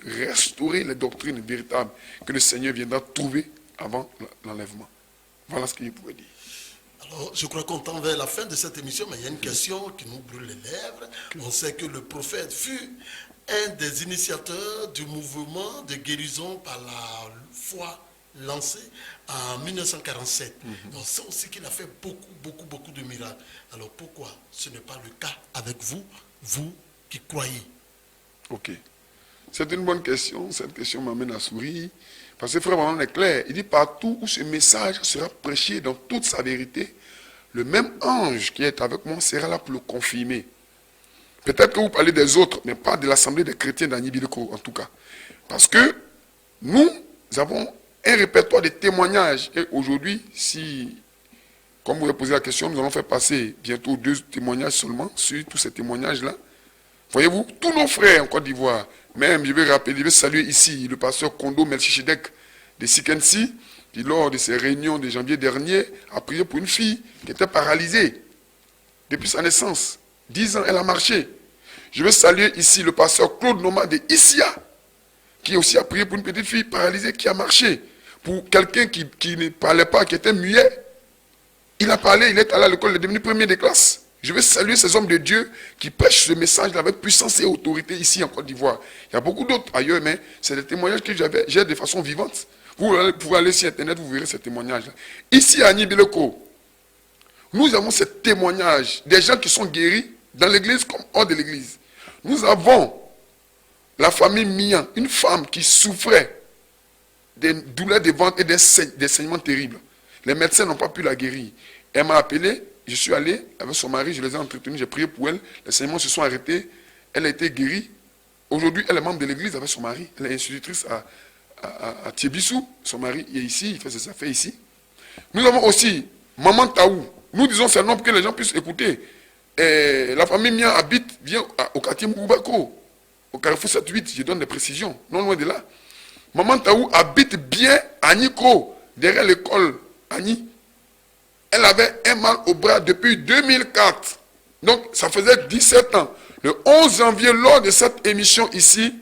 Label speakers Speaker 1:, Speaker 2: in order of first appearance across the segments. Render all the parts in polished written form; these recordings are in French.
Speaker 1: restaurer les doctrines véritables que le Seigneur viendra trouver avant l'enlèvement. Voilà ce que je pourrais dire.
Speaker 2: Alors, je crois qu'on tend vers la fin de cette émission, mais il y a une question qui nous brûle les lèvres. On sait que le prophète fut un des initiateurs du mouvement de guérison par la foi lancé en 1947. Donc, c'est aussi qu'il a fait beaucoup de miracles. Alors, pourquoi ce n'est pas le cas avec vous, vous qui croyez?
Speaker 1: Ok. C'est une bonne question. Cette question m'amène à sourire. Parce que frère Maman est clair. Il dit partout où ce message sera prêché dans toute sa vérité, le même ange qui est avec moi sera là pour le confirmer. Peut-être que vous parlez des autres, mais pas de l'Assemblée des chrétiens d'Agny Bileko en tout cas. Parce que nous avons un répertoire de témoignages. Et aujourd'hui, si, comme vous avez posé la question, nous allons faire passer bientôt 2 témoignages seulement sur tous ces témoignages-là. Voyez-vous, tous nos frères en Côte d'Ivoire, même, je vais saluer ici le pasteur Kondo Melchichedek de Sikensi, qui lors de ses réunions de janvier dernier a prié pour une fille qui était paralysée depuis sa naissance. 10 ans, elle a marché. Je veux saluer ici le pasteur Claude Noma de Issia, qui aussi a prié pour une petite fille paralysée qui a marché. Pour quelqu'un qui ne parlait pas, qui était muet, il a parlé, il est allé à l'école, il est devenu premier de classe. Je veux saluer ces hommes de Dieu qui prêchent ce message avec puissance et autorité ici en Côte d'Ivoire. Il y a beaucoup d'autres ailleurs, mais c'est des témoignages que j'ai de façon vivante. Vous pouvez aller sur Internet, vous verrez ces témoignages-là. Ici à Agny Bileko, nous avons ces témoignages des gens qui sont guéris dans l'église comme hors de l'église. Nous avons la famille Mian, une femme qui souffrait des douleurs de ventre et des saignements terribles. Les médecins n'ont pas pu la guérir. Elle m'a appelé, je suis allé avec son mari, je les ai entretenus, j'ai prié pour elle. Les saignements se sont arrêtés, elle a été guérie. Aujourd'hui, elle est membre de l'église avec son mari. Elle est institutrice à Thiebissou. Son mari est ici, il fait ses affaires ici. Nous avons aussi Maman Taou. Nous disons ce nom pour que les gens puissent écouter. Et la famille Mia vient au quartier Moubako, au carrefour 7-8, je donne des précisions, non loin de là. Maman Taou habite bien à Nico, derrière l'école Agny. Elle avait un mal au bras depuis 2004. Donc, ça faisait 17 ans. Le 11 janvier, lors de cette émission ici,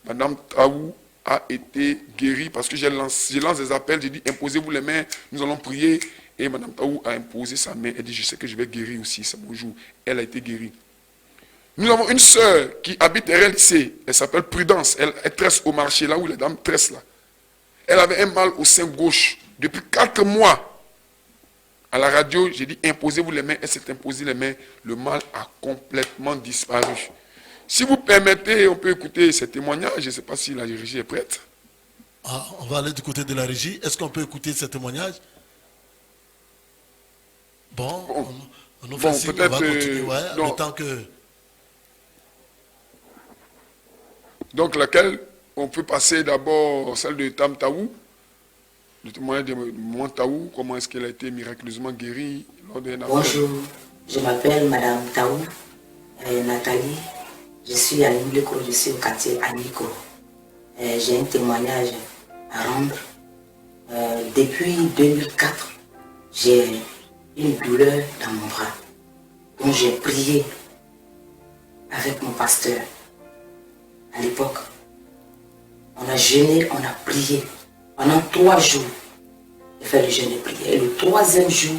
Speaker 1: Madame Taou a été guérie parce que je lance des appels, j'ai dit imposez-vous les mains, nous allons prier. Et Madame Taou a imposé sa main, elle dit je sais que je vais guérir aussi, c'est mon jour. Elle a été guérie. Nous avons une sœur qui habite derrière le lycée, elle s'appelle Prudence, elle tresse au marché, là où les dames tressent là. Elle avait un mal au sein gauche depuis 4 mois. À la radio, j'ai dit imposez-vous les mains, elle s'est imposée les mains, le mal a complètement disparu. Si vous permettez, on peut écouter ces témoignages, je ne sais pas si la régie est prête.
Speaker 2: Ah, on va aller du côté de la régie. Est-ce qu'on peut écouter ces témoignages? Bon, on nous fait signe, on va continuer, le temps que...
Speaker 1: Donc laquelle, on peut passer d'abord celle de Tam Taou, le témoignage de Maman Taou, comment est-ce qu'elle a été miraculeusement guérie lors d'un appel.
Speaker 3: Bonjour, je m'appelle Madame Taou, Nathalie, je suis à Nico, je suis au quartier Aniko. J'ai un témoignage à rendre. Depuis 2004, j'ai une douleur dans mon bras. Donc j'ai prié avec mon pasteur. À l'époque, on a jeûné, on a prié. Pendant 3 jours, j'ai fait le jeûne et prière. Et le 3e jour,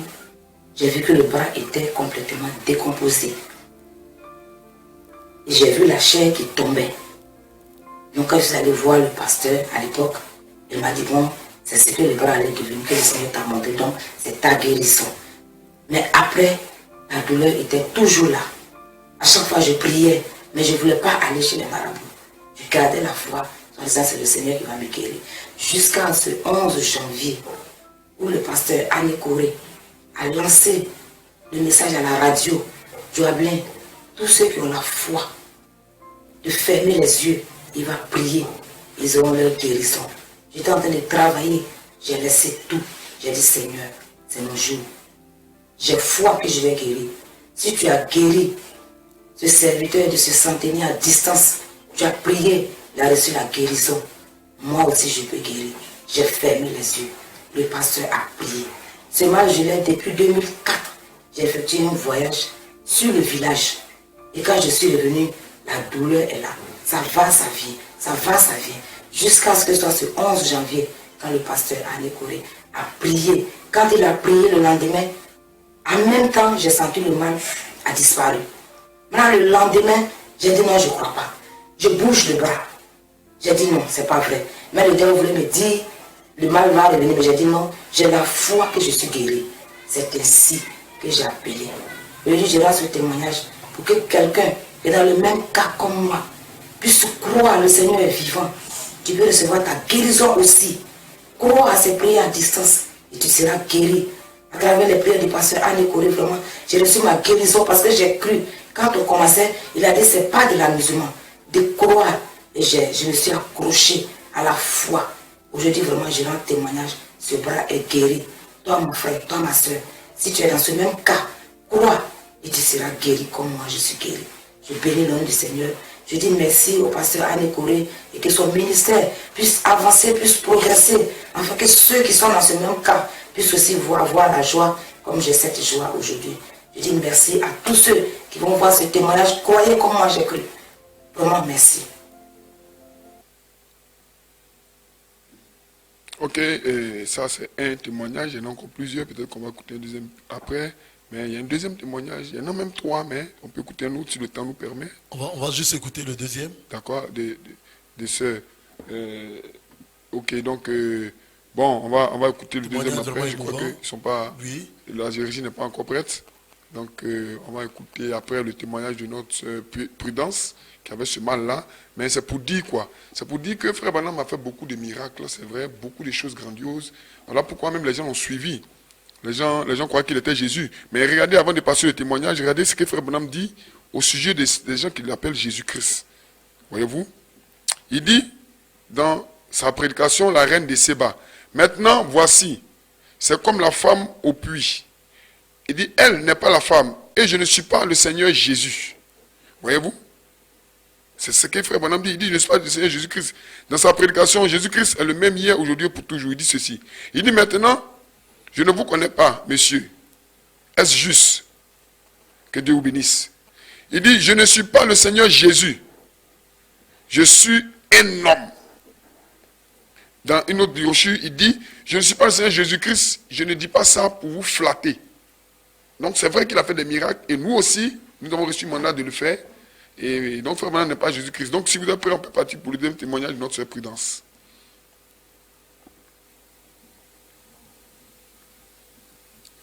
Speaker 3: j'ai vu que le bras était complètement décomposé. Et j'ai vu la chair qui tombait. Donc quand je suis allé voir le pasteur à l'époque, il m'a dit bon, c'est ce que le bras allait devenir, que le Seigneur t'a montré, donc c'est ta guérison. Mais après, la douleur était toujours là. À chaque fois, je priais, mais je ne voulais pas aller chez les marabouts. Je gardais la foi en disant c'est le Seigneur qui va me guérir. Jusqu'à ce 11 janvier, où le pasteur Annie Coré a lancé le message à la radio, Joablin, tous ceux qui ont la foi de fermer les yeux, il va prier, ils auront leur guérison. J'étais en train de travailler, j'ai laissé tout. J'ai dit Seigneur, c'est mon jour. J'ai foi que je vais guérir. Si tu as guéri ce serviteur de ce centenier à distance, tu as prié, il a reçu la guérison. Moi aussi je peux guérir. J'ai fermé les yeux. Le pasteur a prié. Ce mal, je l'ai depuis 2004. J'ai effectué un voyage sur le village. Et quand je suis revenu, la douleur est là. Ça va, ça vient. ça va, ça vient. Jusqu'à ce que ce soit ce 11 janvier, quand le pasteur Anne Corée a prié. Quand il a prié le lendemain, en même temps, j'ai senti le mal a disparu. Maintenant, le lendemain, j'ai dit non, je ne crois pas. Je bouge le bras. J'ai dit non, c'est pas vrai. Mais le diable voulait me dire, le mal va revenir, mais j'ai dit non, j'ai la foi que je suis guéri. C'est ainsi que j'ai appelé. Aujourd'hui, je rends ce témoignage pour que quelqu'un qui est dans le même cas comme moi puisse croire, le Seigneur est vivant. Tu peux recevoir ta guérison aussi. Crois à ces prières à distance et tu seras guéri. À travers les prières du pasteur Anne Corée, vraiment, j'ai reçu ma guérison parce que j'ai cru. Quand on commençait, il a dit c'est pas de l'amusement, de croire. Et je me suis accroché à la foi. Aujourd'hui, vraiment, je rends témoignage. Ce bras est guéri. Toi, mon frère, toi, ma soeur, si tu es dans ce même cas, crois et tu seras guéri comme moi, je suis guéri. Je bénis le nom du Seigneur. Je dis merci au pasteur Anne Corée et que son ministère puisse avancer, puisse progresser, afin que ceux qui sont dans ce même cas puissent aussi voir la joie comme j'ai cette joie aujourd'hui. Je dis merci à tous ceux qui vont voir ce témoignage. Croyez comme moi j'ai cru. Vraiment merci.
Speaker 1: Ok, et ça c'est un témoignage, il y en a encore plusieurs, peut-être qu'on va écouter un deuxième après. Mais il y a un deuxième témoignage, il y en a même trois, mais on peut écouter un autre si le temps nous permet.
Speaker 2: On va juste écouter le deuxième.
Speaker 1: D'accord, de ce... ok, donc, bon, on va écouter le deuxième après, je crois qu'ils ne sont pas...
Speaker 2: Oui.
Speaker 1: La Géorgie n'est pas encore prête. Donc, on va écouter après le témoignage de notre Prudence, qui avait ce mal-là. Mais c'est pour dire quoi? C'est pour dire que Frère Branham a fait beaucoup de miracles, c'est vrai, beaucoup de choses grandioses. Voilà pourquoi même les gens l'ont suivi. Les gens croyaient qu'il était Jésus. Mais regardez, avant de passer le témoignage, regardez ce que Frère Branham dit au sujet des gens qui l'appellent Jésus-Christ. Voyez-vous? Il dit, dans sa prédication, la reine de Séba, maintenant, voici, c'est comme la femme au puits. Il dit, elle n'est pas la femme, et je ne suis pas le Seigneur Jésus. Voyez-vous? C'est ce que Frère Branham dit. Il dit, je ne suis pas le Seigneur Jésus-Christ. Dans sa prédication, Jésus-Christ est le même hier, aujourd'hui et pour toujours. Il dit ceci. Il dit maintenant, je ne vous connais pas, messieurs. Est-ce juste? Que Dieu vous bénisse. Il dit, je ne suis pas le Seigneur Jésus. Je suis un homme. Dans une autre brochure, il dit, je ne suis pas le Seigneur Jésus-Christ. Je ne dis pas ça pour vous flatter. Donc c'est vrai qu'il a fait des miracles. Et nous aussi, nous avons reçu le mandat de le faire. Et donc Frère Branham n'est pas Jésus-Christ. Donc si vous êtes prêts, on peut partir pour le deuxième témoignage de notre sœur Prudence.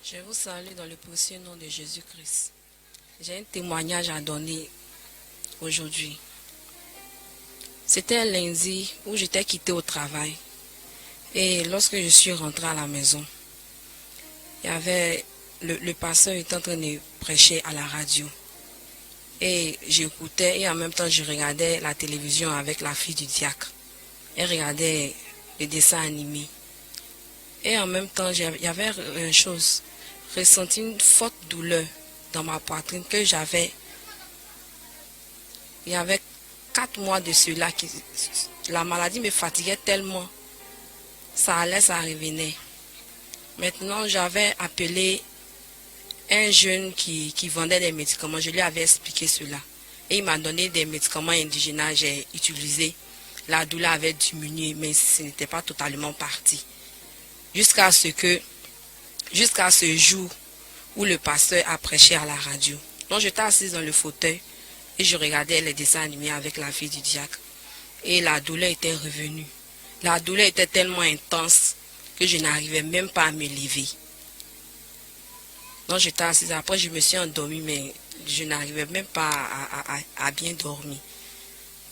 Speaker 4: Je vous salue dans le précieux nom de Jésus-Christ. J'ai un témoignage à donner aujourd'hui. C'était un lundi où j'étais quitté au travail. Et lorsque je suis rentré à la maison, il y avait le pasteur était en train de prêcher à la radio. Et j'écoutais et en même temps je regardais la télévision avec la fille du diacre. Elle regardait les dessins animés. Et en même temps, il y avait une chose, ressenti une forte douleur dans ma poitrine que j'avais. Il y avait 4 mois de cela, la maladie me fatiguait tellement. Ça allait, ça revenait. Maintenant, j'avais appelé un jeune qui vendait des médicaments. Je lui avais expliqué cela. Et il m'a donné des médicaments indigènes. J'ai utilisé. La douleur avait diminué, mais ce n'était pas totalement parti. Jusqu'à ce jour où le pasteur a prêché à la radio. Donc j'étais assise dans le fauteuil et je regardais les dessins animés avec la fille du diacre. Et la douleur était revenue. La douleur était tellement intense que je n'arrivais même pas à me lever. Donc j'étais assise. Après je me suis endormie, mais je n'arrivais même pas à bien dormir.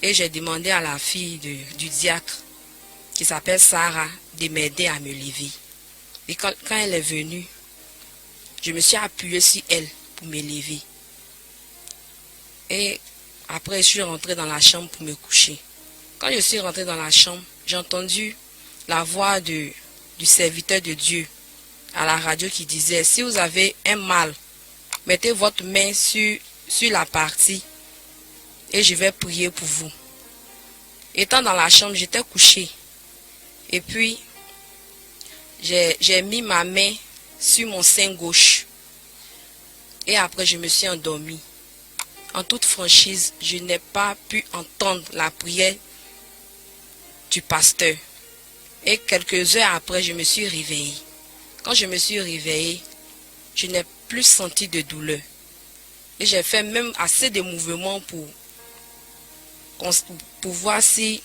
Speaker 4: Et j'ai demandé à la fille du diacre, qui s'appelle Sarah, de m'aider à me lever. Et quand elle est venue, je me suis appuyée sur elle pour me lever. Et après, je suis rentrée dans la chambre pour me coucher. Quand je suis rentrée dans la chambre, j'ai entendu la voix du serviteur de Dieu à la radio qui disait, si vous avez un mal, mettez votre main sur la partie et je vais prier pour vous. Étant dans la chambre, j'étais couchée. Et puis, j'ai mis ma main sur mon sein gauche. Et après, je me suis endormie. En toute franchise, je n'ai pas pu entendre la prière du pasteur. Et quelques heures après, je me suis réveillée. Quand je me suis réveillée, je n'ai plus senti de douleur. Et j'ai fait même assez de mouvements pour voir si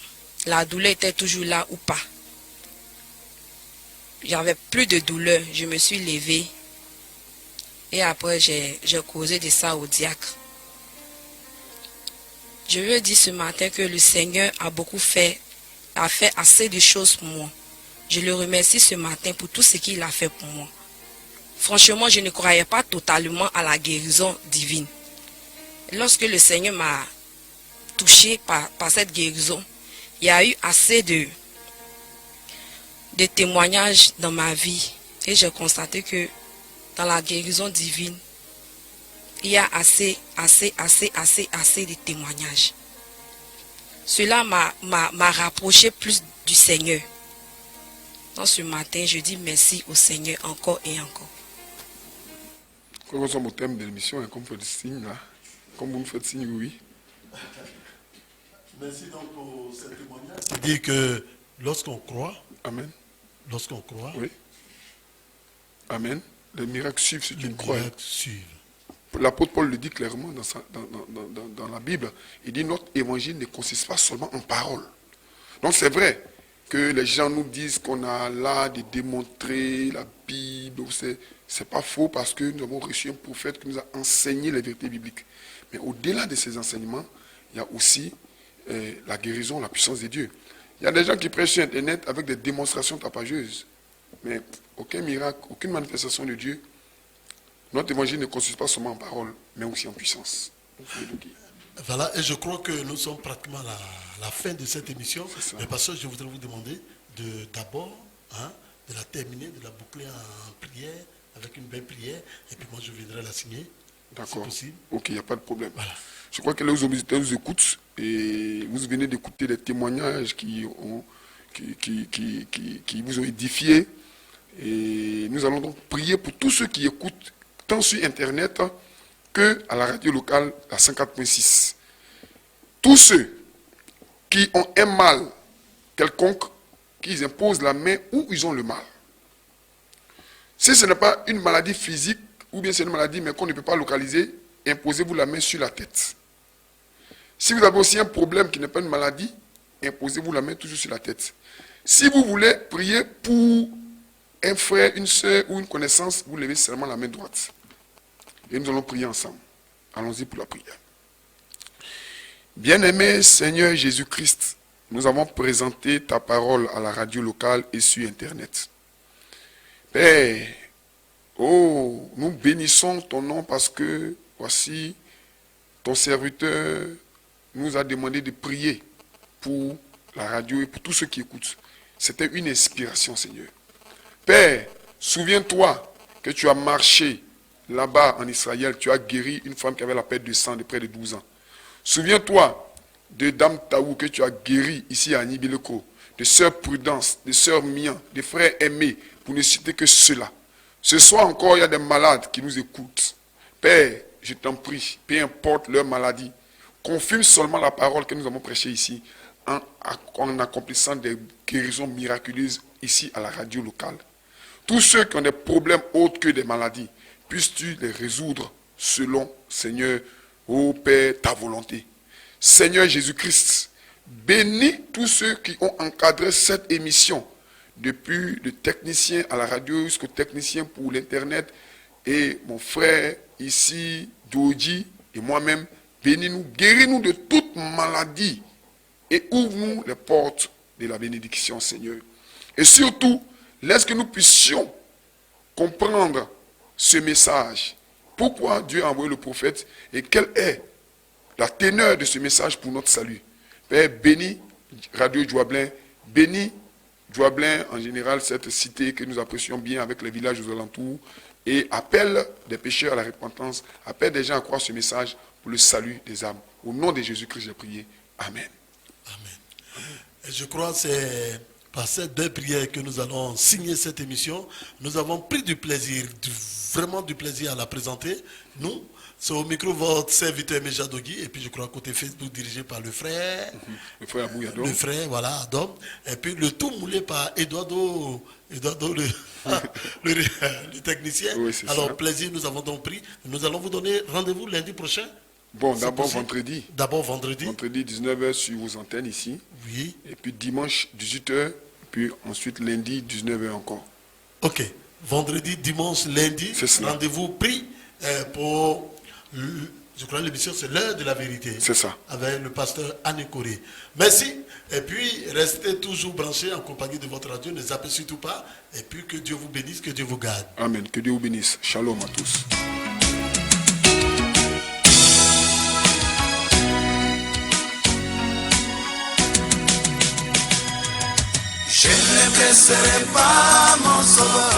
Speaker 4: la douleur était toujours là ou pas. J'avais plus de douleur. Je me suis levée. Et après, j'ai causé de ça au diacre. Je veux dire ce matin que le Seigneur a fait assez de choses pour moi. Je le remercie ce matin pour tout ce qu'il a fait pour moi. Franchement, je ne croyais pas totalement à la guérison divine. Lorsque le Seigneur m'a touché par cette guérison, il y a eu assez de témoignages dans ma vie. Et j'ai constaté que dans la guérison divine, il y a assez de témoignages. Cela m'a rapproché plus du Seigneur. Donc ce matin, je dis merci au Seigneur encore et encore.
Speaker 1: Quand on sommes au thème de l'émission, comme vous faites signe là, comme vous me faites signe, oui.
Speaker 2: Merci donc pour ce témoignage. C'est-à-dire que lorsqu'on croit,
Speaker 1: Amen.
Speaker 2: Lorsqu'on croit,
Speaker 1: oui. Amen. Les miracles suivent si tu me crois.
Speaker 2: Les miracles suivent.
Speaker 1: L'apôtre Paul le dit clairement dans la Bible. Il dit notre évangile ne consiste pas seulement en paroles. Donc c'est vrai que les gens nous disent qu'on a l'art de démontrer la Bible. C'est pas faux parce que nous avons reçu un prophète qui nous a enseigné les vérités bibliques. Mais au-delà de ces enseignements, il y a aussi la guérison, la puissance de Dieu. Il y a des gens qui prêchent sur Internet avec des démonstrations tapageuses. Mais aucun miracle, aucune manifestation de Dieu. Notre évangile ne consiste pas seulement en paroles, mais aussi en puissance.
Speaker 2: Voilà, et je crois que nous sommes pratiquement à la fin de cette émission. Mais parce que je voudrais vous demander d'abord de la terminer, de la boucler en prière, avec une belle prière, et puis moi je viendrai la signer.
Speaker 1: D'accord.
Speaker 2: Possible.
Speaker 1: Ok, il n'y a pas de problème.
Speaker 2: Voilà.
Speaker 1: Je crois que les auditeurs nous écoutent et vous venez d'écouter des témoignages qui vous ont édifié. Et nous allons donc prier pour tous ceux qui écoutent tant sur Internet que à la radio locale à 104.6. Tous ceux qui ont un mal quelconque, qu'ils imposent la main où ils ont le mal. Si ce n'est pas une maladie physique, ou bien c'est une maladie mais qu'on ne peut pas localiser, imposez-vous la main sur la tête. Si vous avez aussi un problème qui n'est pas une maladie, imposez-vous la main toujours sur la tête. Si vous voulez prier pour un frère, une soeur ou une connaissance, vous levez seulement la main droite. Et nous allons prier ensemble. Allons-y pour la prière. Bien-aimé Seigneur Jésus-Christ, nous avons présenté ta parole à la radio locale et sur Internet. Père, nous bénissons ton nom parce que, voici, ton serviteur nous a demandé de prier pour la radio et pour tous ceux qui écoutent. C'était une inspiration, Seigneur. Père, souviens-toi que tu as marché là-bas en Israël, tu as guéri une femme qui avait la perte de sang de près de 12 ans. Souviens-toi de Dame Taou que tu as guéri ici à Nibileko, de Sœur Prudence, de Sœur Mian, de Frères Aimés, pour ne citer que cela. Ce soir encore, il y a des malades qui nous écoutent. Père, je t'en prie, peu importe leur maladie, confirme seulement la parole que nous avons prêchée ici en accomplissant des guérisons miraculeuses ici à la radio locale. Tous ceux qui ont des problèmes autres que des maladies, puisses-tu les résoudre selon, Seigneur, ô Père, ta volonté. Seigneur Jésus-Christ, bénis tous ceux qui ont encadré cette émission, depuis le technicien à la radio jusqu'au technicien pour l'Internet, et mon frère ici, Doji, et moi-même, bénis-nous, guéris-nous de toute maladie, et ouvre-nous les portes de la bénédiction, Seigneur. Et surtout, laisse que nous puissions comprendre ce message. Pourquoi Dieu a envoyé le prophète et quelle est la teneur de ce message pour notre salut. Père, bénis Radio Djouablin, bénis Djouablin en général, cette cité que nous apprécions bien avec les villages aux alentours, et appelle des pécheurs à la repentance, appelle des gens à croire ce message pour le salut des âmes. Au nom de Jésus-Christ, j'ai prié. Amen.
Speaker 2: Amen. Et je crois que c'est par ces deux prières que nous allons signer cette émission. Nous avons pris du plaisir, vraiment du plaisir à la présenter. Nous, C'est au micro votre serviteur Méjadogui, et puis je crois côté Facebook dirigé par le frère.
Speaker 1: Le frère Abou Yadom.
Speaker 2: Le frère, voilà, Adam. Et puis le tout moulé par Eduardo le technicien.
Speaker 1: Oui, c'est
Speaker 2: alors,
Speaker 1: ça.
Speaker 2: plaisir, nous avons donc pris. Nous allons vous donner rendez-vous lundi prochain.
Speaker 1: Bon,
Speaker 2: C'est
Speaker 1: d'abord
Speaker 2: possible?
Speaker 1: vendredi.
Speaker 2: D'abord vendredi.
Speaker 1: Vendredi 19h sur vos antennes ici.
Speaker 2: Oui.
Speaker 1: Et puis dimanche 18h. Puis ensuite lundi 19h encore.
Speaker 2: Ok. Vendredi, dimanche, lundi.
Speaker 1: C'est cela.
Speaker 2: Rendez-vous pris pour, je crois, l'émission, c'est l'heure de la vérité.
Speaker 1: C'est ça.
Speaker 2: Avec le pasteur Anne Corée. Merci. Et puis, restez toujours branchés en compagnie de votre radio. Ne zappez surtout pas. Et puis, que Dieu vous bénisse, que Dieu vous garde.
Speaker 1: Amen. Que Dieu vous bénisse. Shalom à tous.
Speaker 5: Je ne blesserai pas mon sauveur.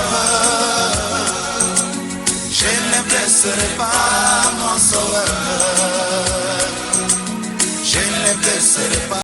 Speaker 5: Je ne blesserai pas mon sauveur. Je ne blesserai pas.